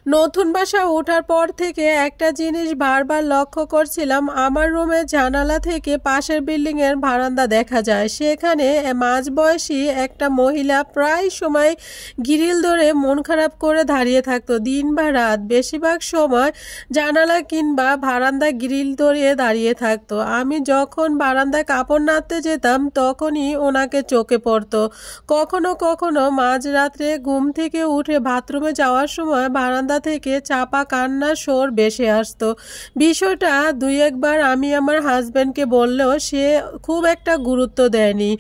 নতুন বাসায় ওঠার পর থেকে একটা জিনিস বারবার লক্ষ্য করছিলাম, আমার রুমের জানালা থেকে পাশের বিল্ডিং এর বারান্দা দেখা যায়। সেখানে মাঝবয়সী একটা মহিলা প্রায় সময় গ্রিল ধরে মন খারাপ করে দাঁড়িয়ে থাকতো। দিন বা রাত বেশিরভাগ সময় জানালা কিংবা বারান্দা গ্রিল ধরে দাঁড়িয়ে থাকতো। আমি যখন বারান্দায় কাপড় নাড়তে যেতাম তখনই ওনাকে চোখে পড়তো। কখনো কখনো মাঝরাত্রে ঘুম থেকে উঠে বাথরুমে যাওয়ার সময় বারান্দা থেকে চাপা কান্নার স্বর ভেসে আসতো। বিষয়টা দুই একবার আমি আমার হাজব্যান্ডকে বললেও সে খুব একটা গুরুত্ব দেয়নি।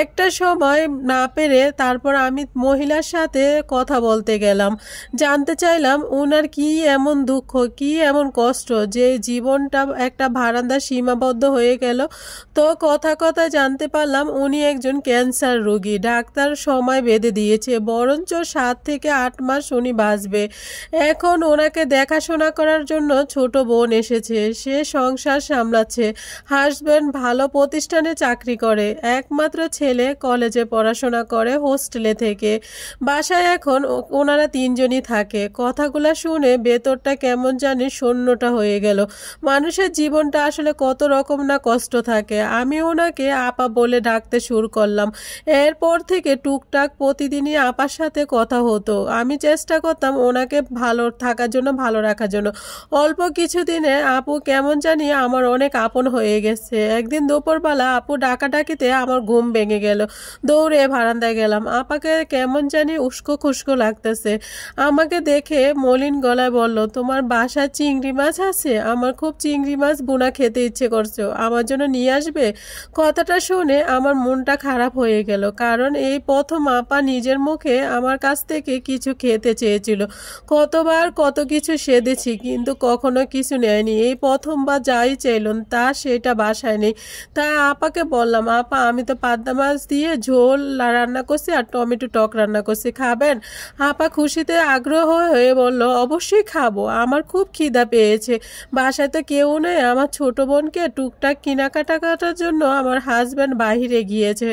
একটা সময় না পেরে তারপর আমি মহিলার সাথে কথা বলতে গেলাম। জানতে চাইলাম ওনার কি এমন দুঃখ, কি এমন কষ্ট যে জীবনটা একটা বারান্দা সীমাবদ্ধ হয়ে গেল। তো কথায় জানতে পারলাম উনি একজন ক্যান্সার রোগী। ডাক্তার সময় বেঁধে দিয়েছে, বরঞ্চ 7 থেকে 8 মাস উনি বাঁচবে। এখন ওনাকে দেখাশোনা করার জন্য ছোট বোন এসেছে, সে সংসার সামলাচ্ছে। হাজব্যান্ড ভালো প্রতিষ্ঠানে চাকরি করে, একমাত্র ছেলে কলেজে পড়াশোনা করে হোস্টেলে থেকে। বাসায় এখন ওনারা 3 জনই থাকে। কথাগুলো শুনে ভেতরটা কেমন জানি শূন্যটা হয়ে গেল। মানুষের জীবনটা আসলে কত রকম না কষ্ট থাকে। আমি ওনাকে আপা বলে ডাকতে শুরু করলাম। এরপর থেকে টুকটাক প্রতিদিনই আপার সাথে কথা হতো। আমি চেষ্টা করতাম ওনাকে ভালো থাকার জন্য, ভালো রাখার জন্য। অল্প কিছুদিনে আপু কেমন জানি আমার অনেক আপন হয়ে গেছে। একদিন দুপুরবেলা আপু ডাকাডাকিতে আমার ঘুম ভেঙে গেল। দৌড়ে বারান্দায় গেলাম। আপাকে কেমন জানি উস্কো খুস্কো লাগতেছে। আমাকে দেখে মলিন গলায় বলল, তোমার বাসায় চিংড়ি মাছ আছে? আমার খুব চিংড়ি মাছ ভুনা খেতে ইচ্ছে করছে, আমার জন্য নিয়ে আসবে? কথাটা শুনে আমার মনটা খারাপ হয়ে গেল, কারণ এই প্রথম আপা নিজের মুখে আমার কাছ থেকে কিছু খেতে চেয়েছিল। কতবার কত কিছু সেধেছি কিন্তু কখনো কিছু নেয়নি। এই প্রথমবার যাই চাইলাম তা সেটা বাসায় নেই। তা আপাকে বললাম, আপা আমি তো পাবদা মাছ দিয়ে ঝোল রান্না করছি আর টমেটো টক রান্না করছি, খাবেন? আপা খুশিতে আগ্রহ হয়ে বলল, অবশ্যই খাবো, আমার খুব খিদা পেয়েছে। বাসায় তো কেউ নেই। আমার ছোট বোনকে টুকটাক কেনাকাটা করার জন্য আমার হাজব্যান্ড বাহিরে গিয়েছে।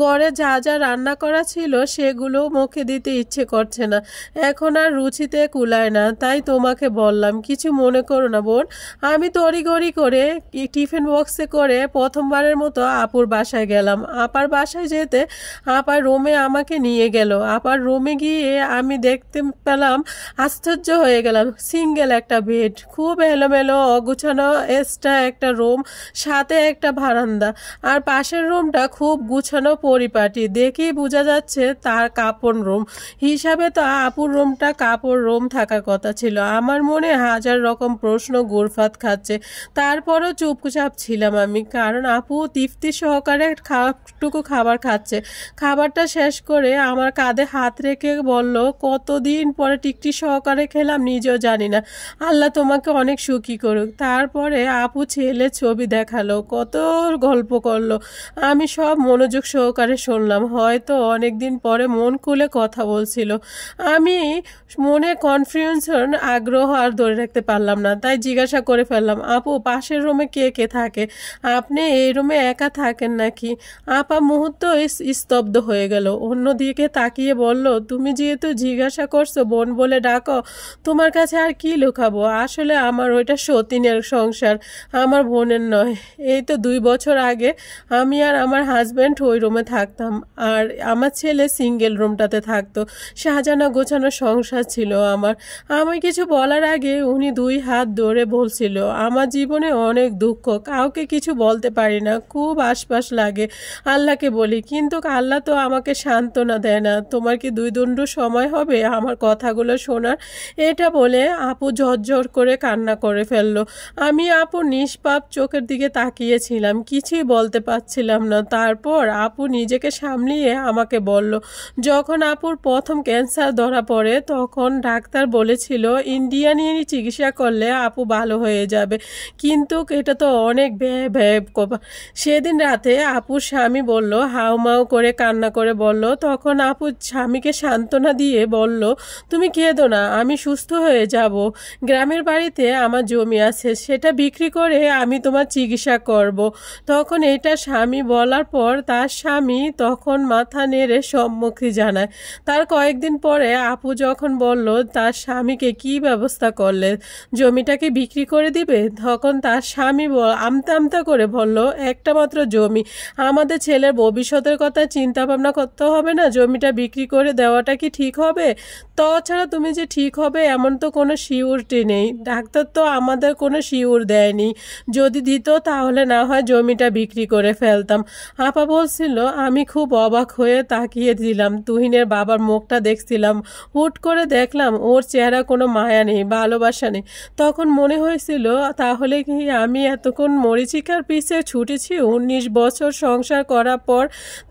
ঘরে যা যা রান্না করা ছিল সেগুলো মুখে দিতে ইচ্ছে করছে না, এখন আর রুচিতে কুলায় না, তাই তোমাকে বললাম। কিছু মনে করো না বোন। আমি তড়িঘড়ি করে টিফিন বক্সে করে প্রথমবারের মতো আপুর বাসায় গেলাম। আপার বাসায় যেতে আপার রুমে আমাকে নিয়ে গেল। আপার রুমে গিয়ে আমি দেখতে পেলাম, আশ্চর্য হয়ে গেলাম, সিঙ্গেল একটা বেড, খুব এলোমেলো অগুছানো এক্সট্রা একটা রুম, সাথে একটা বারান্দা, আর পাশের রুমটা খুব গুছানো পরিপাটি। দেখেই বোঝা যাচ্ছে তার কাপড় রুম হিসাবে তো আপুর রুমটা কাপড় রুম থাকার কথা ছিল। আমার মনে হাজার রকম প্রশ্ন ঘুরপাক খাচ্ছে। তারপরও চুপচাপ ছিলাম আমি, কারণ আপু তৃপ্তি সহকারে টুকু খাবার খাচ্ছে। খাবারটা শেষ করে আমার কাঁধে হাত রেখে বলল, কতদিন পরে টিকটি সহকারে খেলাম নিজেও জানি না, আল্লাহ তোমাকে অনেক সুখী করুক। তারপরে আপু ছেলে ছবি দেখালো, কত গল্প করলো। আমি সব মনোযোগ সহকারে শুনলাম। হয়তো অনেকদিন পরে মন খুলে কথা বলছিল। আমি মনে কনফিউশন আগ্রহ আর ধরে রাখতে পারলাম না, তাই জিজ্ঞাসা করে ফেললাম, আপু পাশের রুমে কে কে থাকে? আপনি এই রুমে একা থাকেন নাকি? আপা মুহূর্ত স্তব্ধ হয়ে গেল, অন্যদিকে তাকিয়ে বলল, তুমি যেহেতু জিজ্ঞাসা করছো বোন বলে ডাকো, তোমার কাছে আর কি লুকাবো। আসলে আমার ওইটা সতীনের সংসার, আমার বোনের নয়। এই তো 2 বছর আগে আমি আর আমার হাজব্যান্ড ওই রুমে থাকতাম, আর আমার ছেলে সিঙ্গেল রুমটাতে থাকতো। সাজানো গোছানো সংসার ছিল আমার। আমি কিছু বলার আগে উনি 2 হাত ধরে বলছিল, আমার জীবনে অনেক দুঃখ, কাউকে কিছু বলতে পারি না, খুব আশপাশ লাগে। আল্লাহকে বলি, কিন্তু আল্লাহ তো আমাকে সান্ত্বনা দেয় না। তোমার কি 2 দণ্ড সময় হবে আমার কথাগুলো শোনার? এটা বলে আপু ঝরঝর করে কান্না করে ফেললো। আমি আপু নিষ্পাপ চোখের দিকে তাকিয়েছিলাম, কিছুই বলতে পারছিলাম না। তারপর আপু নিজেকে সামলিয়ে আমাকে বলল, যখন আপুর প্রথম ক্যান্সার ধরা পড়ে তখন ডাক্তার বলেছিল ইন্ডিয়া নিয়ে চিকিৎসা করলে আপু ভালো হয়ে যাবে, কিন্তু এটা তো অনেক ব্যয়। সেদিন রাতে আপুর স্বামী বলল, হাউমাউ করে কান্না করে বলল। তখন আপু স্বামীকে সান্ত্বনা দিয়ে বলল, তুমি কেঁদো না, আমি সুস্থ হয়ে যাব। গ্রামের বাড়িতে আমার জমি আছে, সেটা বিক্রি করে আমি তোমার চিকিৎসা করব। তখন এটা স্বামী বলার পর তার স্বামী তখন মাথা নেড়ে সম্মতি জানায়। তার কয়েকদিন পরে আপু যখন বলল তা তার স্বামীকে কি ব্যবস্থা করলে, জমিটাকে বিক্রি করে দিবে? তখন তার স্বামী আমতা আমতা করে বলল, একটা মাত্র জমি, আমাদের ছেলের ভবিষ্যতের কথা চিন্তা ভাবনা করতে হবে না? জমিটা বিক্রি করে দেওয়াটা কি ঠিক হবে? তাছাড়া তুমি যে ঠিক হবে এমন তো কোনো শিওরিটি নেই, ডাক্তার তো আমাদের কোনো শিওর দেয়নি, যদি দিত তাহলে না হয় জমিটা বিক্রি করে ফেলতাম। আপা বলছিল। আমি খুব অবাক হয়ে তাকিয়ে দিলাম, তুহিনের বাবার মুখটা দেখছিলাম, হুট করে দেখলাম ওর চেহারা কোনো মায়া নেই, ভালোবাসা নেই। তখন মনে হয়েছিল তাহলে কি আমি এতক্ষণ মরিচিকার পিছে ছুটেছি? 19 বছর সংসার করার পর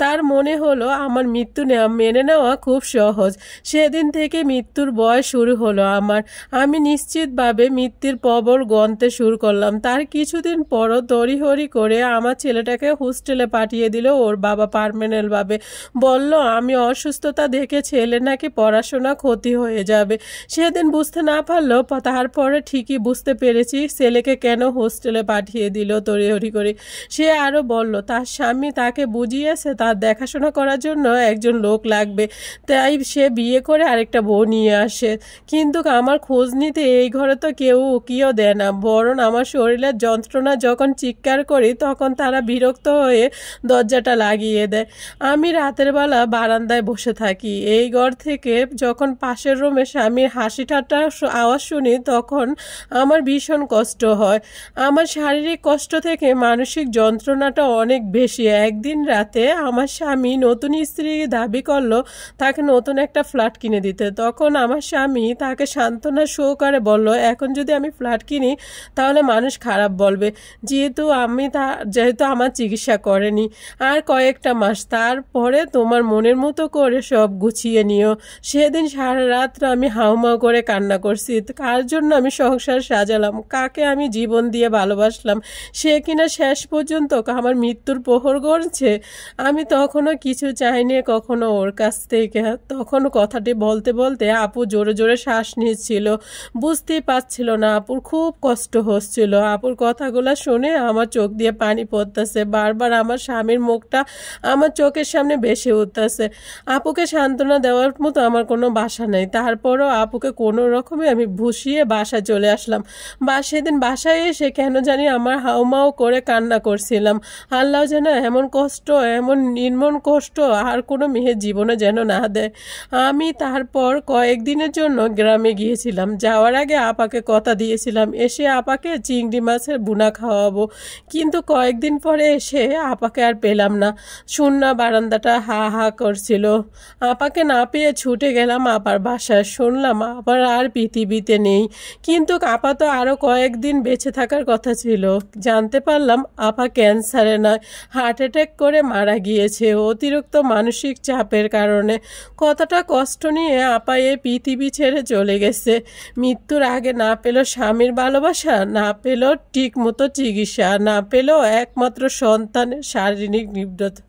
তার মনে হলো আমার মৃত্যু মেনে নেওয়া খুব সহজ। সেদিন থেকে মৃত্যুর ভয় শুরু হলো আমার। আমি নিশ্চিতভাবে মৃত্যুর কবর গন্তে শুরু করলাম। তার কিছুদিন পরও তড়িহড়ি করে আমার ছেলেটাকে হোস্টেলে পাঠিয়ে দিল ওর বাবা পার্মানেন্টভাবে। বলল আমি অসুস্থতা দেখে ছেলে নাকি পড়াশোনা ক্ষতি হয়ে যাবে। সেদিন বুঝতে না পারলেও তারপরে ঠিকই বুঝতে পেরেছি ছেলেকে কেন হোস্টেলে পাঠিয়ে দিল তড়িহড়ি করে। সে আরও বলল তার স্বামী তাকে বুঝিয়েছে তার দেখাশোনা করার জন্য একজন লোক লাগবে, তাই সে বিয়ে করে আরেকটা বউ নিয়ে আসে। কিন্তু আমার খোঁজ নিতে এই ঘরে তো কেউ উকিও দেয় না, বরং আমার শরীরের যন্ত্রণা যখন চিৎকার করি তখন তারা বিরক্ত হয়ে দরজাটা লাগিয়ে দেয়। আমি রাতের বেলা বারান্দায় বসে থাকি। এই ঘর থেকে যখন পাশের রুমে স্বামীর হাসি ঠাট্টার আওয়াজ শুনি তখন আমার ভীষণ কষ্ট হয়। আমার শারীরিক কষ্ট থেকে মানসিক যন্ত্রণাটা অনেক বেশি। একদিন রাতে আমার স্বামী নতুন স্ত্রী দাবি করলো তাকে নতুন একটা ফ্ল্যাট কিনে দিতে। তখন আমার স্বামী তাকে সান্ত্বনা সহকারে বলল, এখন যদি আমি ফ্ল্যাট কিনি তাহলে মানুষ খারাপ বলবে, যেহেতু আমার চিকিৎসা করেনি। আর কয়েকটা মাস, তারপরে তোমার মনের মতো করে সব গুছিয়ে নিও। সেদিন সারা রাত আমি হাউমাউ করে কান্না করছি। কার জন্য আমি সংসার সাজালাম, কাকে আমি জীবন দিয়ে ভালোবাসলাম, সে কিনা শেষ পর্যন্ত আমার মৃত্যুর প্রহর গড়ছে। আমি তখনও কিছু চাইনি কখনো ওর কাছ থেকে। তখন কথাটি বলতে বলতে আপু জোরে জোরে শ্বাস নিচ্ছিল, বুঝতেই পারছিল না আপুর খুব কষ্ট হচ্ছিল। আপুর কথাগুলো শুনে আমার চোখ দিয়ে পানি পড়তেছে, বারবার আমার স্বামীর মুখটা আমার চোখের সামনে ভেসে উঠতেছে। আপুকে সান্ত্বনা দেওয়ার মতো আমার কোনো বাসা নেই। তারপরও আপুকে কোনো রকমে আমি ভুষিয়ে বাসায় চলে আসলাম। সেদিন বাসায় এসে কেন জানি আমার হাউমাউ করে কান্না করছিলাম, আল্লাহ যেন এমন কষ্ট, এমন নির্মম কষ্ট আর কোনো মেয়ের জীবনে যেন না দেয়। আমি তারপর কয়েকদিনের জন্য গ্রামে গিয়েছিলাম। যাওয়ার আগে আপাকে কথা দিয়েছিলাম এসে আপাকে চিংড়ি মাছের বুনা খাওয়াবো, কিন্তু কয়েকদিন পরে এসে আপাকে আর পেলাম না। শূন্য বারান্দাটা হা হা করছিল। আপাকে না পেয়ে ছুটে গেলাম আপার বাসায়। শুনলাম আপার আর পৃথিবীতে নেই, কিন্তু আপা তো আরও কয়েকদিন বেঁচে থাকার কথা ছিল। জানতে পারলাম আপা ক্যান্সারে নয়, হার্ট অ্যাটাক করে মারা গিয়েছে অতিরিক্ত মানসিক চাপের কারণে। কতটা কষ্ট নিয়ে আপা এই পৃথিবী ছেড়ে চলে গেছে। মৃত্যুর আগে না পেল স্বামীর ভালোবাসা, না পেল ঠিক মতো চিকিৎসা, না পেল একমাত্র সন্তানের শারীরিক নির্যাতন।